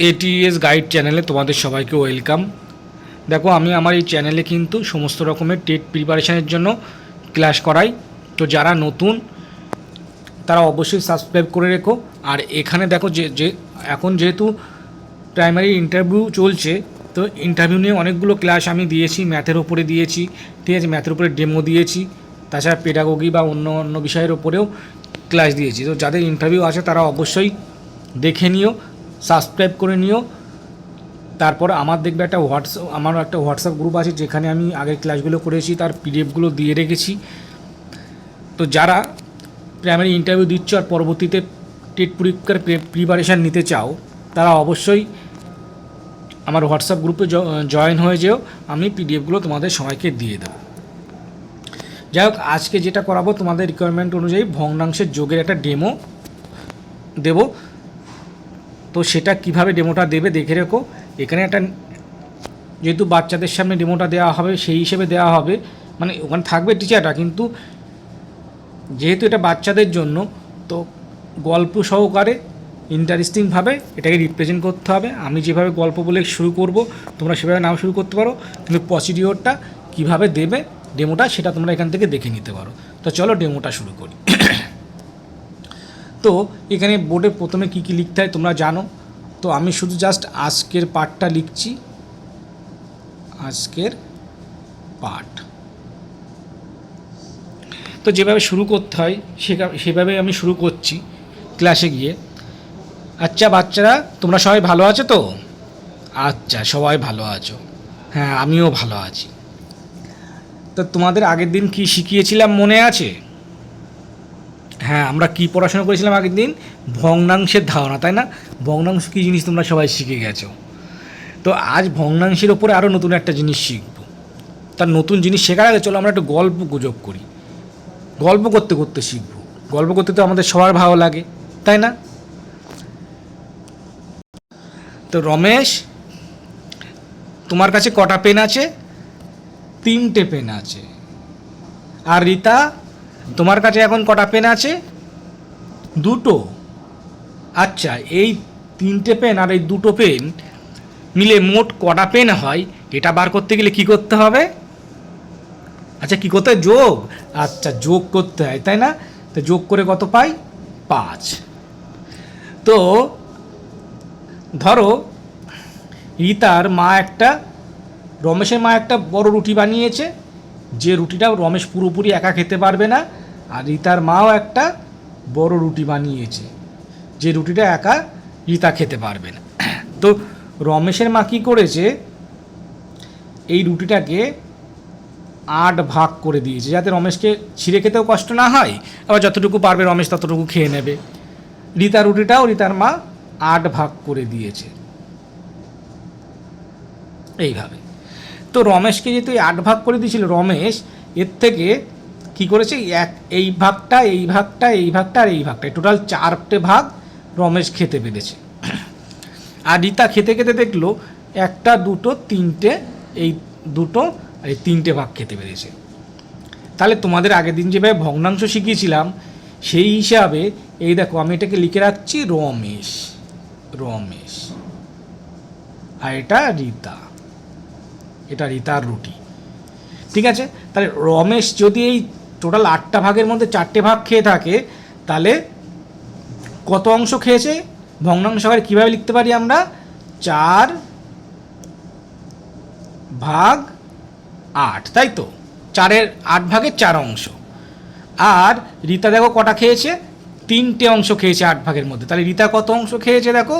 ATS guide চ্যানেলে তোমাদের সবাইকে ওয়েলকাম। দেখো, আমি আমার এই চ্যানেলে কিন্তু সমস্ত রকমের টেট প্রিপারেশানের জন্য ক্লাস করাই। তো যারা নতুন তারা অবশ্যই সাবস্ক্রাইব করে রেখো। আর এখানে দেখো যে এখন যেহেতু প্রাইমারি ইন্টারভিউ চলছে, তো ইন্টারভিউ নিয়ে অনেকগুলো ক্লাস আমি দিয়েছি। ম্যাথের ওপরে দিয়েছি, ঠিক আছে, ম্যাথের উপরে ডেমো দিয়েছি, তাছাড়া পেডাগোগি বা অন্য অন্য বিষয়ের ওপরেও ক্লাস দিয়েছি। তো যাদের ইন্টারভিউ আছে তারা অবশ্যই দেখে নিও, সাবস্ক্রাইব করে নিও। তারপর আমার দেখবে আমার একটা হোয়াটসঅ্যাপ গ্রুপ আছে যেখানে আমি আগের ক্লাসগুলো করেছি, তার পিডিএফগুলো দিয়ে রেখেছি। তো যারা প্রাইমারি ইন্টারভিউ দিচ্ছ আর পরবর্তীতে টেট পরীক্ষার প্রিপারেশান নিতে চাও, তারা অবশ্যই আমার হোয়াটসঅ্যাপ গ্রুপে জয়েন হয়ে যেও। আমি পিডিএফগুলো তোমাদের সবাইকে দিয়ে দেবো। যাই হোক, আজকে যেটা করাবো তোমাদের রিকোয়ারমেন্ট অনুযায়ী ভগ্নাংশের যোগের একটা ডেমো দেবো। তো সেটা কিভাবে ডেমোটা দেবে দেখে রেখো। এখানে একটা, যেহেতু বাচ্চাদের সামনে ডেমোটা দেওয়া হবে সেই হিসেবে দেওয়া হবে, মানে ওখানে থাকবে টিচাররা, কিন্তু যেহেতু এটা বাচ্চাদের জন্য, তো গল্প সহকারে ইন্টারেস্টিংভাবে এটাকে রিপ্রেজেন্ট করতে হবে। আমি যেভাবে গল্প বলে শুরু করব তোমরা সেভাবে নাও শুরু করতে পারো, কিন্তু প্রসিডিওরটা কীভাবে দেবে ডেমোটা সেটা তোমরা এখান থেকে দেখে নিতে পারো। তো চলো ডেমোটা শুরু করি। তো এখানে বোর্ডে প্রথমে কী কী লিখতে হয় তোমরা জানো। তো আমি শুধু জাস্ট আজকের পার্টটা লিখছি, আজকের পার্ট। তো যেভাবে শুরু করতে হয় সেভাবে আমি শুরু করছি ক্লাসে গিয়ে। আচ্ছা বাচ্চারা, তোমরা সবাই ভালো আছো তো? আচ্ছা, সবাই ভালো আছো? হ্যাঁ, আমিও ভালো আছি। তো তোমাদের আগের দিন কি শিখিয়েছিলাম মনে আছে? হ্যাঁ, আমরা কি পড়াশোনা করেছিলাম আগের দিন? ভগ্নাংশের ধারণা, তাই না? ভগ্নাংশ কী জিনিস তোমরা সবাই শিখে গেছো। তো আজ ভগ্নাংশের ওপরে আরও নতুন একটা জিনিস শিখব। তার নতুন জিনিস শেখার আগে চলো আমরা একটু গল্প গুজব করি। গল্প করতে করতে শিখব। গল্প করতে তো আমাদের সবার ভালো লাগে, তাই না? তো রমেশ, তোমার কাছে কটা পেন আছে? 3টে পেন আছে। আর রীতা, তোমার কাছে এখন কটা পেন আছে? 2টো। আচ্ছা, এই 3টে পেন আর এই 2টো পেন মিলে মোট কটা পেন হয় এটা বার করতে গেলে কি করতে হবে? আচ্ছা, কী করতে হয়? যোগ। আচ্ছা, যোগ করতে হয়, তাই না? তো যোগ করে কত পাই? 5। তো ধরো রমেশের মা একটা বড় রুটি বানিয়েছে, যে রুটিটা রমেশ পুরোপুরি একা খেতে পারবে না। আর রীতার মাও একটা বড় রুটি বানিয়েছে, যে রুটিটা একা রীতা খেতে পারবে না। তো রমেশের মা কী করেছে, এই রুটিটাকে 8 ভাগ করে দিয়েছে, যাতে রমেশকে ছিঁড়ে খেতেও কষ্ট না হয়, আবার যতটুকু পারবে রমেশ ততটুকু খেয়ে নেবে। রীতার রুটিটাও রীতার মা 8 ভাগ করে দিয়েছে, এইভাবে। তো রমেশকে যেহেতু 8 ভাগ করে দিয়েছিল, রমেশ এর থেকে কি করেছে, এই ভাগটা আর এই ভাগটা, টোটাল 4টে ভাগ রমেশ খেতে পেরেছে। আর রীতা খেতে খেতে দেখলো 1টা 2টো 3টে, এই 2টো আর এই 3টে ভাগ খেতে পেরেছে। তাহলে তোমাদের আগের দিন যেভাবে ভগ্নাংশ শিখিয়েছিলাম সেই হিসাবে এই দেখো, আমি এটাকে লিখে রাখছি রমেশ, আর এটা রীতা, এটা রীতার রুটি, ঠিক আছে? তাহলে রমেশ যদি এই টোটাল 8টা ভাগের মধ্যে 4টে ভাগ খেয়ে থাকে, তাহলে কত অংশ খেয়েছে? ভগ্নাংশ আকারে কীভাবে লিখতে পারি আমরা? 4 ভাগ 8, তাই তো? 4-এর 8 ভাগের 4 অংশ। আর রীতা দেখো কটা খেয়েছে? 3টে অংশ খেয়েছে 8 ভাগের মধ্যে। তাহলে রীতা কত অংশ খেয়েছে দেখো,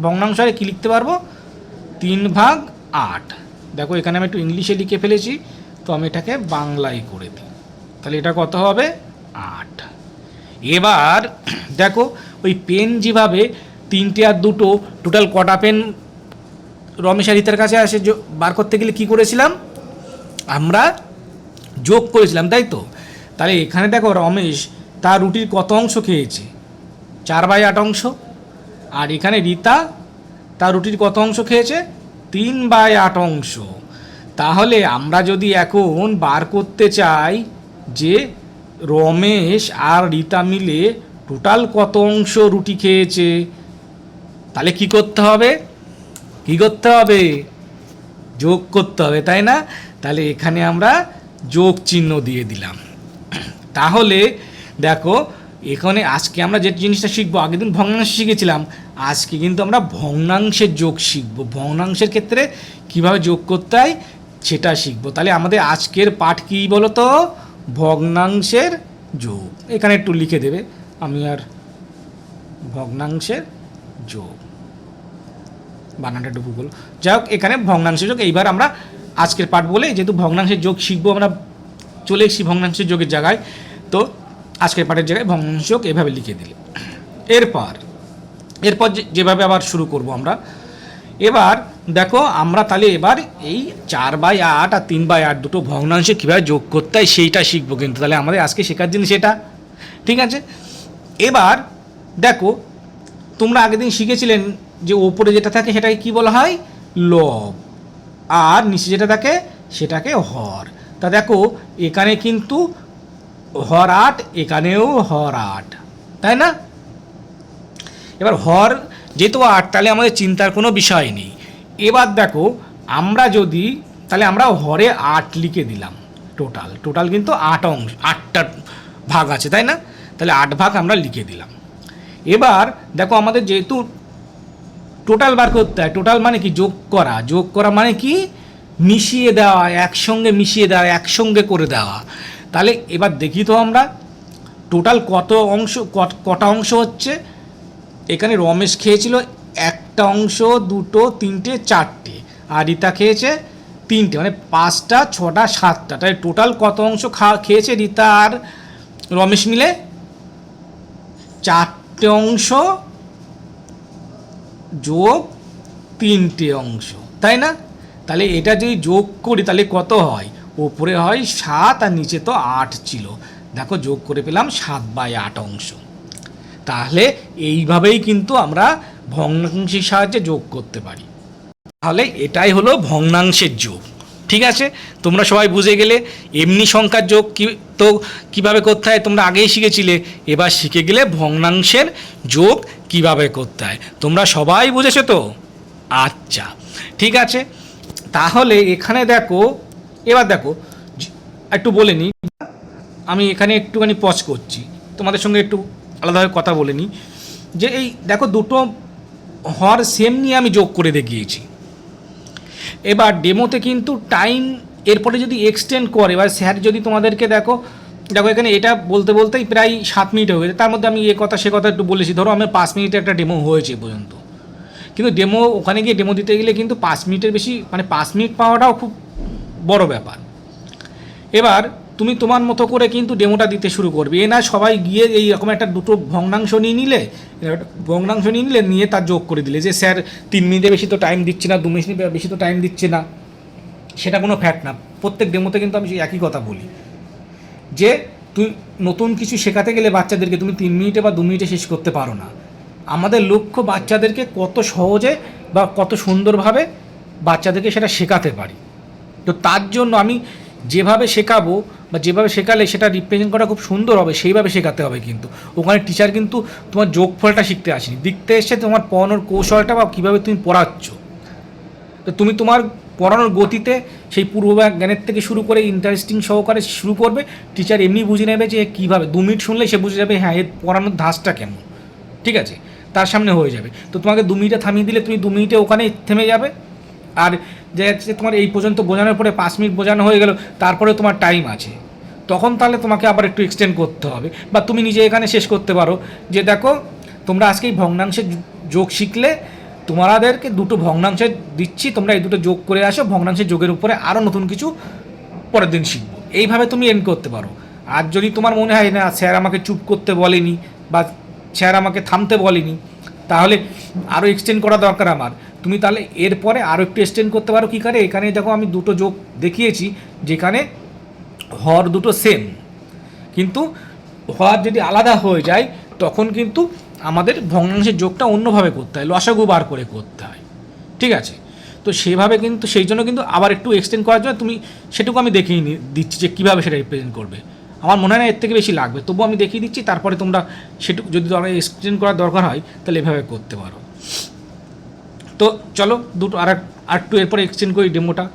ভগ্নাংশ আকারে কী লিখতে পারবো? 3 ভাগ 8। দেখো এখানে আমি একটু ইংলিশে লিখে ফেলেছি, তো আমি এটাকে বাংলায় করে দিই। তাহলে এটা কত হবে? 8। এবার দেখো, ওই পেন যেভাবে 3টে আর 2টো, টোটাল কটা পেন রমেশ আর রীতার কাছে আসে বার করতে গেলে কী করেছিলাম আমরা? যোগ করেছিলাম, তাই তো? তাহলে এখানে দেখো রমেশ তার রুটির কত অংশ খেয়েছে? 4/8 অংশ। আর এখানে রীতা তার রুটির কত অংশ খেয়েছে? 3/8 অংশ। তাহলে আমরা যদি এখন বার করতে চাই যে রমেশ আর রীতা মিলে টোটাল কত অংশ রুটি খেয়েছে, তাহলে কি করতে হবে? কী করতে হবে? যোগ করতে হবে, তাই না? তাহলে এখানে আমরা যোগ চিহ্ন দিয়ে দিলাম। তাহলে দেখো এখানে আজকে আমরা যে জিনিসটা শিখবো, আগের দিন ভগ্নাংশ শিখেছিলাম, আজকে কিন্তু আমরা ভগ্নাংশের যোগ শিখবো। ভগ্নাংশের ক্ষেত্রে কিভাবে যোগ করতে হয় সেটা শিখবো। তাহলে আমাদের আজকের পাঠ কী বলো তো? ভগ্নাংশের যোগ। এখানে একটু লিখে দেবে, আমি আর ভগ্নাংশের যোগ বানানটা একটু ভুল। যাই হোক, এখানে ভগ্নাংশের যোগ। এইবার আমরা আজকের পাঠ বলে যেহেতু ভগ্নাংশের যোগ শিখবো, আমরা চলে এসেছি ভগ্নাংশের যোগের জায়গায়। তো আজকের পাঠের জায়গায় ভগ্নাংশ যোগ এভাবে লিখে দিলে, এরপর যেভাবে আবার শুরু করব আমরা। এবার দেখো আমরা তাহলে এবার এই 4/8 আর 3/8 দুটো ভগ্নাংশে কীভাবে যোগ করতে হয় সেইটা শিখবো কিন্তু। তাহলে আমাদের আজকে শেখার জিনিস এটা, ঠিক আছে? এবার দেখো তোমরা আগের দিন শিখেছিলেন যে ওপরে যেটা থাকে সেটাকে কী বলা হয়? লব, আর নিচে যেটা থাকে সেটাকে হর। তা দেখো এখানে কিন্তু হর 8, এখানেও হর 8, তাই না? এবার হর যেহেতু 8, তাহলে আমাদের চিন্তার কোনো বিষয় নেই। এবার দেখো আমরা যদি তাহলে আমরা হরে 8 লিখে দিলাম। টোটাল কিন্তু 8টা ভাগ আছে, তাই না? তাহলে 8 ভাগ আমরা লিখে দিলাম। এবার দেখো আমাদের যেহেতু টোটাল বার করতে হয়, টোটাল মানে কি? যোগ করা মানে কি? মিশিয়ে দেওয়া, একসঙ্গে মিশিয়ে দেওয়া, একসঙ্গে করে দেওয়া। তাহলে এবার দেখি তো আমরা টোটাল কটা অংশ হচ্ছে। এখানে রমেশ খেয়েছিল একটা অংশ, দুটো, তিনটে, চারটে, আর রিতা খেয়েছে তিনটে, মানে 5টা, 6টা, 7টা। তাই টোটাল কত অংশ খেয়েছে রিতা আর রমেশ মিলে? 4টে অংশ যোগ 3টে অংশ, তাই না? তাহলে এটা যদি যোগ করি তাহলে কত হয়? ওপরে হয় 7 আর নিচে তো 8 ছিল। দেখো যোগ করে পেলাম 7/8 অংশ। তাহলে এইভাবেই কিন্তু আমরা ভগ্নাংশের সাহায্যে যোগ করতে পারি। তাহলে এটাই হলো ভগ্নাংশের যোগ, ঠিক আছে? তোমরা সবাই বুঝে গেলে। এমনি সংখ্যার যোগ তো কীভাবে করতে হয় তোমরা আগেই শিখেছিলে, এবার শিখে গেলে ভগ্নাংশের যোগ কিভাবে করতে হয়। তোমরা সবাই বুঝেছো তো? আচ্ছা, ঠিক আছে। তাহলে এখানে দেখো, এবার দেখো একটু বলে নিই, আমি এখানে একটুখানি পজ করছি, তোমাদের সঙ্গে একটু আলাদাভাবে কথা বলে নিই। যে এই দেখো দুটো হর সেম নিয়ে আমি যোগ করে দেখিয়েছি। এবার ডেমোতে কিন্তু টাইম এরপরে যদি এক্সটেন্ড করে, এবার স্যার যদি তোমাদেরকে দেখো এখানে এটা বলতে বলতেই প্রায় 7 মিনিট হয়ে গেছে, তার মধ্যে আমি এ কথা সে কথা একটু বলেছি। ধরো আমার 5 মিনিটে একটা ডেমো হয়েছে পর্যন্ত, কিন্তু ডেমো ওখানে গিয়ে ডেমো দিতে গেলে কিন্তু 5 মিনিটের বেশি, মানে 5 মিনিট পাওয়াটাও খুব বড় ব্যাপার। এবার তুমি তোমার মতো করে কিন্তু ডেমোটা দিতে শুরু করবে। এ না সবাই গিয়ে এইরকম একটা দুটো ভগ্নাংশ নিয়ে নিলে নিয়ে তার যোগ করে দিলে যে স্যার 3 মিনিটে বেশি তো টাইম দিচ্ছে না, 2 মিনিট বেশি তো টাইম দিচ্ছে না, সেটা কোনো ফ্যাক্ট না। প্রত্যেক ডেমোতে কিন্তু আমি একই কথা বলি যে তুই নতুন কিছু শেখাতে গেলে বাচ্চাদেরকে তুমি 3 মিনিটে বা 2 মিনিটে শেষ করতে পারো না। আমাদের লক্ষ্য বাচ্চাদেরকে কত সহজে বা কত সুন্দরভাবে বাচ্চাদেরকে সেটা শেখাতে পারি। তো তার জন্য আমি যেভাবে শেখাবো বা যেভাবে শেখালে সেটা রিপ্রেজেন্ট করা খুব সুন্দর হবে, সেইভাবে শেখাতে হবে। কিন্তু ওখানে টিচার কিন্তু তোমার যোগফলটা শিখতে আসেনি, দেখতে এসছে তোমার পড়ানোর কৌশলটা বা কীভাবে তুমি পড়াচ্ছ। তো তুমি তোমার পড়ানোর গতিতে সেই পূর্বজ্ঞানের থেকে শুরু করে ইন্টারেস্টিং সহকারে শুরু করবে। টিচার এমনি বুঝে নেবে যে কীভাবে, 2 মিনিট শুনলে সে বুঝে যাবে হ্যাঁ এর পড়ানোর ধাঁচটা কেমন, ঠিক আছে, তার সামনে হয়ে যাবে। তো তোমাকে 2 মিনিটে থামিয়ে দিলে তুমি 2 মিনিটে ওখানে থেমে যাবে। আর যে তোমার এই পর্যন্ত বোঝানোর পরে 5 মিনিট বোঝানো হয়ে গেল, তারপরে তোমার টাইম আছে, তখন তাহলে তোমাকে আবার একটু এক্সটেন্ড করতে হবে। বা তুমি নিজে এখানে শেষ করতে পারো যে দেখো তোমরা আজকে এই ভগ্নাংশের যোগ শিখলে, তোমাদেরকে দুটো ভগ্নাংশে দিচ্ছি, তোমরা এই দুটো যোগ করে আসো, ভগ্নাংশের যোগের উপরে আরও নতুন কিছু পরের দিন শিখবো। এইভাবে তুমি এন্ড করতে পারো। আর যদি তোমার মনে হয় না স্যার আমাকে চুপ করতে বলেনি বা স্যার আমাকে থামতে বলেনি, তাহলে আরও এক্সটেন্ড করা দরকার আমার, তুমি তাহলে এরপরে আরও একটু এক্সটেন্ড করতে পারো। কী করে, এখানে দেখো আমি দুটো যোগ দেখিয়েছি যেখানে হর দুটো সেম, কিন্তু হর যদি আলাদা হয়ে যায় তখন কিন্তু আমাদের ভগ্নাংশের যোগটা অন্যভাবে করতে হয়, লসাগু বার করে করতে হয়, ঠিক আছে? তো সেভাবে কিন্তু সেই জন্য কিন্তু আবার একটু এক্সটেন্ড করার জন্য তুমি সেটুকু আমি দেখিয়ে দিচ্ছি যে কীভাবে সেটা রিপ্রেজেন্ট করবে। আমার মনে হয় না এর থেকে বেশি লাগবে, তবু আমি দেখিয়ে দিচ্ছি, তারপরে তোমরা সেটুকু যদি তোমার এক্সটেন্ড করার দরকার হয় তাহলে এভাবে করতে পারো। তো চলো দুটো আর একটু এরপরে এক্সটেন্ড করি ডেমোটা।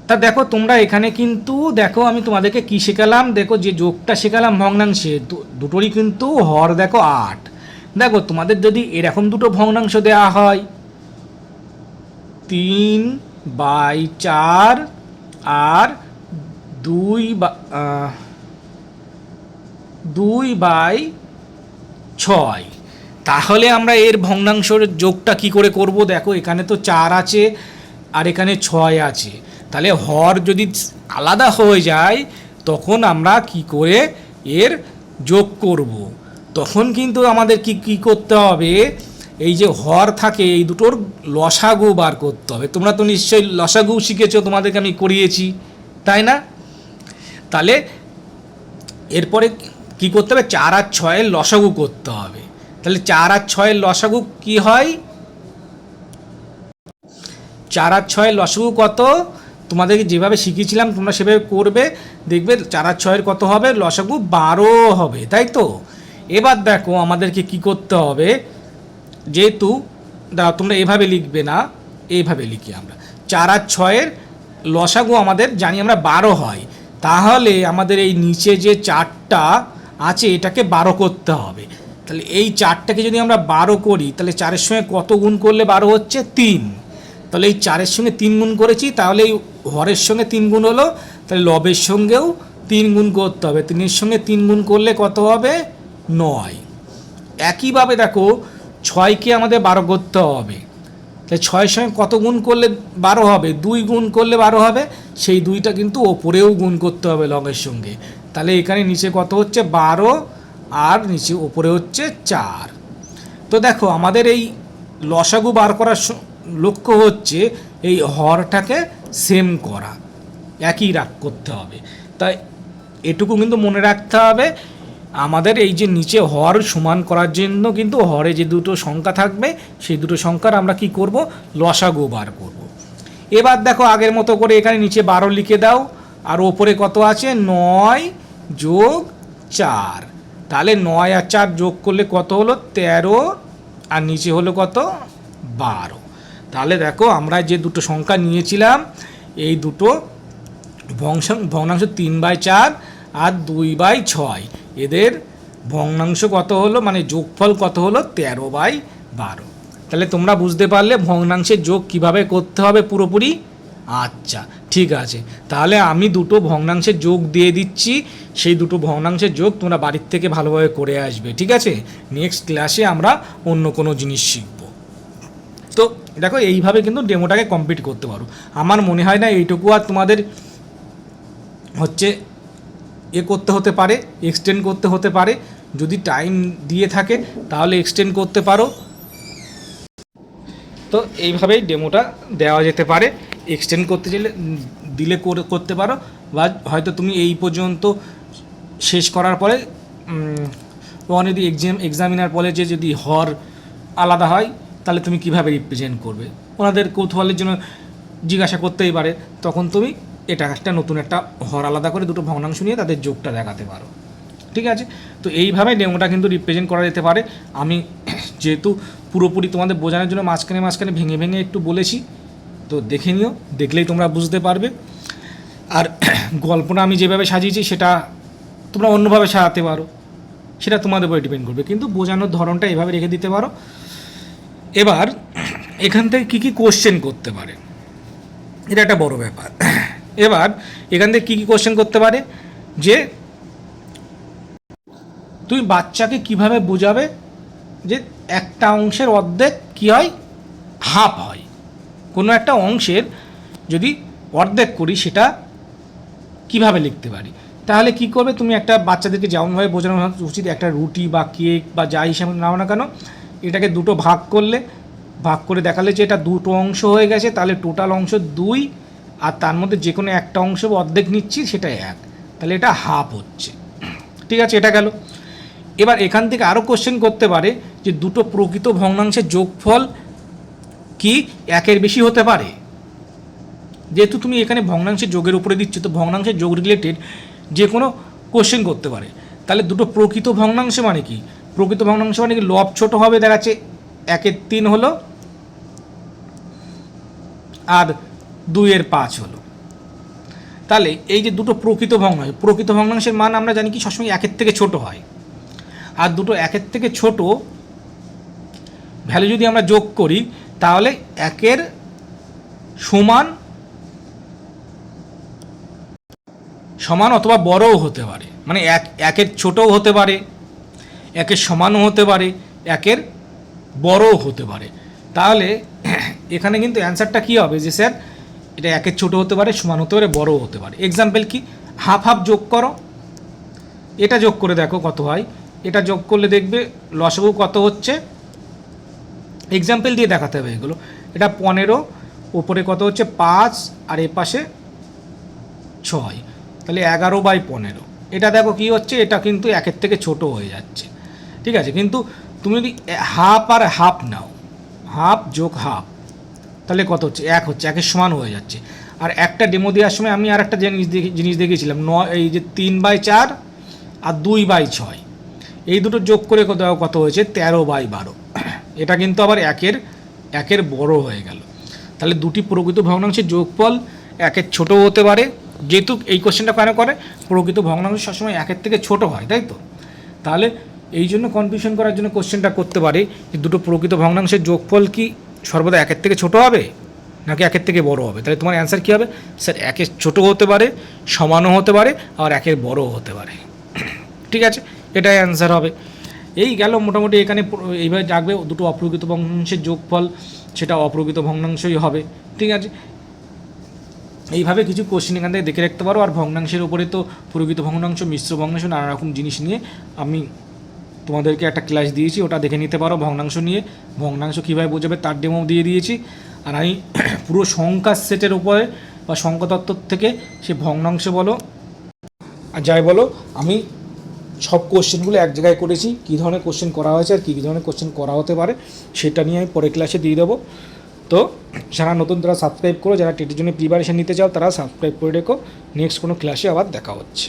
তা দেখো তোমরা এখানে কিন্তু দেখো আমি তোমাদেরকে কি শেখালাম, দেখো যে যোগটা শেখালাম ভগ্নাংশে দুটোরই কিন্তু হর দেখো 8। দেখো তোমাদের যদি এরকম দুটো ভগ্নাংশ দেওয়া হয় 3/4 আর 2/6, তাহলে আমরা এর ভগ্নাংশের যোগটা কি করে করব? দেখো এখানে তো 4 আছে আর এখানে 6 আছে, তাহলে হর যদি আলাদা হয়ে যায় তখন আমরা কি করে এর যোগ করব? তখন কিন্তু আমাদের কি করতে হবে, এই যে হর থাকে এই দুটোর লসাগু বার করতে হবে। তোমরা তো নিশ্চয়ই লসাগু শিখেছো, তোমাদেরকে আমি করিয়েছি, তাই না? তাহলে এরপরে কি করতে হবে, 4 আর 6 লসাগু করতে হবে। তাহলে 4 আর 6 লসাগু কি হয়? 4 আর 6 লসাগু কত? তোমাদেরকে যেভাবে শিখিয়েছিলাম তোমরা সেভাবে করবে, দেখবে 4 আর 6 কত হবে, লসাগু 12 হবে, তাই তো? এবার দেখো আমাদেরকে কি করতে হবে, যেহেতু তোমরা এভাবে লিখবে না, এইভাবে লিখি আমরা, 4 আর 6 লসাগু আমাদের জানি আমরা 12 হয়, তাহলে আমাদের এই নিচে যে 4টা আছে এটাকে 12 করতে হবে। তাহলে এই 4টাকে যদি আমরা 12 করি তাহলে 4-এর সঙ্গে কত গুণ করলে 12 হচ্ছে? 3। তাহলে এই 4-এর সঙ্গে 3 গুণ করেছি, তাহলে এই হরের সঙ্গে 3 গুণ হলো, তাহলে লবের সঙ্গেও 3 গুণ করতে হবে। 3-এর সঙ্গে 3 গুণ করলে কত হবে? 9। একইভাবে দেখো 6কে আমাদের 12 করতে হবে, তাই 6-এর সঙ্গে কত গুণ করলে 12 হবে? 2 গুণ করলে 12 হবে, সেই 2টা কিন্তু ওপরেও গুণ করতে হবে লগের সঙ্গে। তাহলে এখানে নিচে কত হচ্ছে? 12, আর নিচে ওপরে হচ্ছে 4। তো দেখো আমাদের এই লসাগু বার করার লক্ষ্য হচ্ছে এই হরটাকে সেম করা, একই করতে হবে। তাই এটুকু কিন্তু মনে রাখতে হবে, আমাদের এই যে নিচে হর সমান করার জন্য কিন্তু হরে যে দুটো সংখ্যা থাকবে সেই দুটো সংখ্যার আমরা কি করব? লসাগু বার করব। এবার দেখো আগের মতো করে এখানে নিচে 12 লিখে দাও, আর ওপরে কত আছে? 9 যোগ 4। তাহলে 9 আর 4 যোগ করলে কত হলো? 13, আর নিচে হলো কত? 12। তাহলে দেখো আমরা যে দুটো সংখ্যা নিয়েছিলাম এই দুটো ভগ্নাংশ 3/4 আর 2/6, এদের ভগ্নাংশ কত হলো, মানে যোগফল কত হলো? 13/12। তাহলে তোমরা বুঝতে পারলে ভগ্নাংশের যোগ কিভাবে করতে হবে পুরোপুরি। আচ্ছা ঠিক আছে, তাহলে আমি দুটো ভগ্নাংশের যোগ দিয়ে দিচ্ছি, সেই দুটো ভগ্নাংশের যোগ তোমরা বাড়ির থেকে ভালোভাবে করে আসবে, ঠিক আছে? নেক্সট ক্লাসে আমরা অন্য কোনো জিনিস শিখব। তো দেখো এইভাবে কিন্তু ডেমোটাকে কমপ্লিট করতে পারো। আমার মনে হয় না এইটুকু আর তোমাদের হচ্ছে করতে হতে পারে, এক্সটেন্ড করতে হতে পারে। যদি টাইম দিয়ে থাকে তাহলে এক্সটেন্ড করতে পারো। তো এইভাবেই ডেমোটা দেওয়া যেতে পারে, এক্সটেন্ড করতে দিলে করতে পারো, বা হয়তো তুমি এই পর্যন্ত শেষ করার পরে যদি এক্সামিনার বলে যে যদি হর আলাদা হয় তাহলে তুমি কিভাবে রিপ্রেজেন্ট করবে, ওনাদের কৌতূহলের জন্য জিজ্ঞাসা করতেই পারে, তখন তুমি এটা একটা নতুন একটা হর আলাদা করে দুটো ভগ্নাংশ নিয়ে তাদের যোগটা দেখাতে পারো, ঠিক আছে? তো এইভাবে ডেমোটা কিন্তু রিপ্রেজেন্ট করা যেতে পারে। আমি যেহেতু পুরোপুরি তোমাদের বোঝানোর জন্য মাঝখানে ভেঙে ভেঙে একটু বলেছি, তো দেখে নিও, দেখলেই তোমরা বুঝতে পারবে। আর গল্পটা আমি যেভাবে সাজিয়েছি সেটা তোমরা অন্যভাবে সাজাতে পারো, সেটা তোমাদের উপরে ডিপেন্ড করবে, কিন্তু বোঝানোর ধরনটা এভাবে রেখে দিতে পারো। এবার এখান থেকে কী কী কোশ্চেন করতে পারে, এটা একটা বড় ব্যাপার। এবার এখান থেকে কী কী কোশ্চেন করতে পারে, যে তুমি বাচ্চাকে কিভাবে বোঝাবে যে একটা অংশের অর্ধেক কী হয়? হাফ হয়। কোনো একটা অংশের যদি অর্ধেক করি সেটা কিভাবে লিখতে পারি, তাহলে কি করবে তুমি? একটা বাচ্চাদেরকে যেমনভাবে বোঝানো উচিত, একটা রুটি বা কেক বা যা হিসাবে নাও না কেন, এটাকে দুটো ভাগ করে দেখালে যে এটা দুটো অংশ হয়ে গেছে, তাহলে টোটাল অংশ 2, আর তার মধ্যে যে কোনো একটা অংশ অর্ধেক নিচ্ছি সেটা 1, তাহলে এটা হাফ হচ্ছে, ঠিক আছে? এটা গেল। এবার এখান থেকে আরও কোশ্চেন করতে পারে যে দুটো প্রকৃত ভগ্নাংশের যোগফল কি 1-এর বেশি হতে পারে? যেহেতু তুমি এখানে ভগ্নাংশের যোগের উপরে দিচ্ছ, তো ভগ্নাংশের যোগ রিলেটেড যে কোনো কোশ্চেন করতে পারে। তাহলে দুটো প্রকৃত ভগ্নাংশ মানে কি? প্রকৃত ভগ্নাংশ মানে কি? লব ছোটো হবে, দেখাচ্ছে 1-এর 3 হলো আর 2-এর 5 হলো। তাহলে এই যে দুটো প্রকৃত ভগ্নাংশের মান আমরা জানি কি সবসময় 1-এর থেকে ছোট হয়, আর দুটো 1-এর থেকে ছোট ভ্যালু যদি আমরা যোগ করি তাহলে 1-এর সমান অথবা বড়ও হতে পারে, মানে 1-এর ছোটও হতে পারে, 1-এর সমানও হতে পারে, 1-এর বড়ও হতে পারে। তাহলে এখানে কিন্তু অ্যান্সারটা কী হবে যে স্যার এটা 1-এর ছোটো হতে পারে, সমান হতে পারে, বড়ও হতে পারে। এক্সাম্পল কি, হাফ হাফ যোগ করো, এটা যোগ করে দেখো কত হয়, এটা যোগ করলে দেখবে লসাগু কত হচ্ছে, এক্সাম্পল দিয়ে দেখাতে হবে এগুলো। এটা 15, ওপরে কত হচ্ছে 5, আর এ পাশে 6, তাহলে 11/15। এটা দেখো কি হচ্ছে, এটা কিন্তু 1-এর থেকে ছোট হয়ে যাচ্ছে, ঠিক আছে। কিন্তু তুমি যদি হাফ আর হাফ নাও, হাফ যোগ হাফ, তাহলে কত হচ্ছে 1 হচ্ছে, 1-এর সমান হয়ে যাচ্ছে। আর একটা ডেমো দেওয়ার সময় আমি আর একটা জিনিস দেখিয়েছিলাম, এই যে 3/4 আর 2/6, এই দুটো যোগ করে কত হয়েছে 13/12। এটা কিন্তু আবার 1-এর বড় হয়ে গেল। তাহলে দুটি প্রকৃত ভগ্নাংশের যোগফল 1-এর ছোটো হতে পারে, যেহেতু এই কোশ্চেনটা কেন করে, প্রকৃত ভগ্নাংশ সবসময় 1-এর থেকে ছোট হয়, তাই তো। তাহলে এই জন্য কনফিউশন করার জন্য কোশ্চেনটা করতে পারে যে দুটো প্রকৃত ভগ্নাংশের যোগফল কি সর্বদা 1-এর থেকে ছোট হবে নাকি 1-এর থেকে বড় হবে। তাহলে তোমার অ্যান্সার কী হবে, স্যার 1-এর ছোটো হতে পারে, সমানও হতে পারে, আর 1-এর বড়ও হতে পারে, ঠিক আছে, এটাই অ্যান্সার হবে। এই গেল মোটামুটি, এখানে এইভাবে জাগবে দুটো অপ্রকৃত ভগ্নাংশের যোগফল, সেটা অপ্রকৃত ভগ্নাংশই হবে, ঠিক আছে। এইভাবে কিছু কোশ্চেন এখান থেকে দেখে রাখতে পারো। আর ভগ্নাংশের উপরে তো প্রকৃত ভগ্নাংশ, মিশ্র ভগ্নাংশ, নানা রকম জিনিস নিয়ে আমি তোমাদেরকে একটা ক্লাস দিয়েছি, ওটা দেখে নিতে পারো। ভগ্নাংশ নিয়ে, ভগ্নাংশ কীভাবে বোঝাবে তার ডেমো দিয়ে দিয়েছি। আর আমি পুরো সংখ্যার সেটের উপরে বা সংখ্যাতত্ত্ব থেকে সে ভগ্নাংশ বলো আর যাই বলো, আমি সব কোশ্চেনগুলো এক জায়গায় করেছি, কী ধরনের কোশ্চেন করা হয়েছে আর কী ধরনের কোশ্চেন করা হতে পারে সেটা নিয়ে আমি পরের ক্লাসে দিয়ে দেবো। তো যারা নতুন তারা সাবস্ক্রাইব করো, যারা টেটের জন্য প্রিপারেশান নিতে চাও তারা সাবস্ক্রাইব করে রেখো। নেক্সট কোনো ক্লাসে আবার দেখা হচ্ছে।